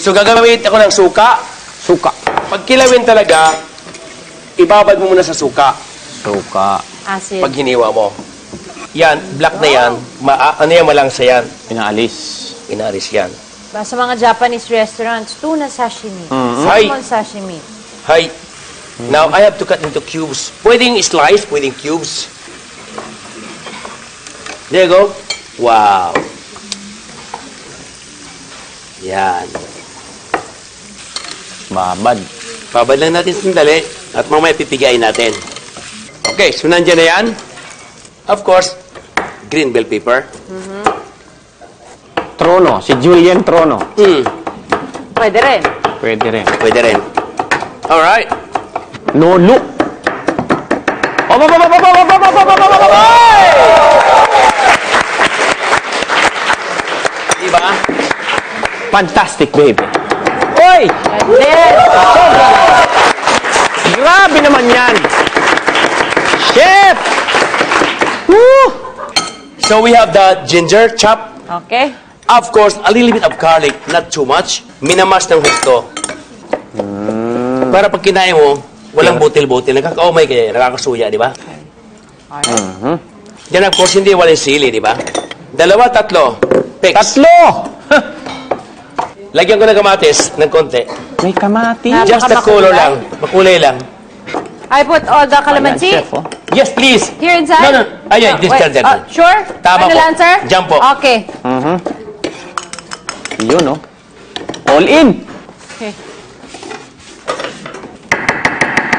So, gagamit ako ng suka. Suka. Pag kilawin talaga, ibabad mo muna sa suka. Suka. Acid. Pag hiniwa mo. Yan, black na yan. Ano yan, malangsa yan. Pinaalis. Inaris yan. Sa mga Japanese restaurants, tuna sashimi. Hi. Salmon sashimi. Hi. Now, I have to cut into cubes. Pwedeng slice, pwedeng cubes. There you go. Wow. Yan. Babad. Babad lang natin sandali at mamaya pipigain natin. Okay, so nandiyan na yan. Of course, green bell pepper. Trono. Si Julian Trono. Pwede rin. Pwede rin. Pwede rin. Alright. Lolo. Diba? Fantastic, baby. Oy! Grabe naman yan. Chef! Woo! So we have the ginger chop. Okay. Of course, a little bit of garlic, not too much. Minamas ng husto. Para pag kinain mo, walang butil-butil. Nakakaumay kaya, nakakasuya, di ba? Yan, of course, hindi walang sili, di ba? 2, 3. Pigs. 3! Lagyan ko ng kamatis ng konti. May kamati. Just the color lang. Makulay lang. I put all the calamansi Ayan, chef, oh. Yes, please. here inside? No. Ayan, this Wait, dyan. sure? Tama Final po. answer? Diyan po. Okay. Yun, oh. All in. Okay.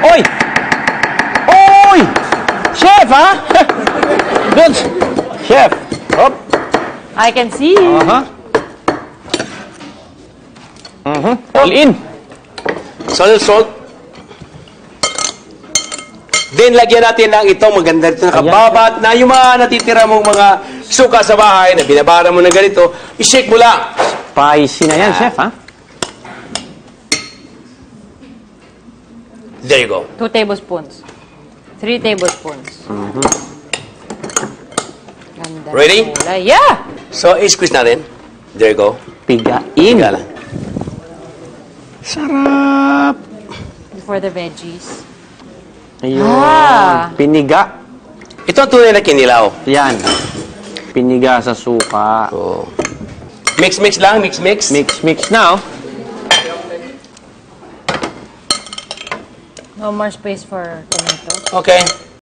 Oy! Oy! Chef, ha? Good. Chef. Hop. I can see. All in. Salt. Then, lagyan natin ng itong maganda dito nakababat na yung mga natitira mong mga suka sa bahay na binabara mo na ganito, i-shake mo lang. Spicy na yan, chef, ha? There you go. 2 tablespoons. 3 tablespoons. Ganda ng Ready? kulay. Yeah! So, i-squeeze natin. There you go. Pigain. Inga lang. Sarap. For the veggies. Ayun. Ah. Piniga. Ito ang tunay na kinilaw. Yan. Piniga sa suka. Oh. Mix lang, mix. Mix now. No more space for tomato. Okay.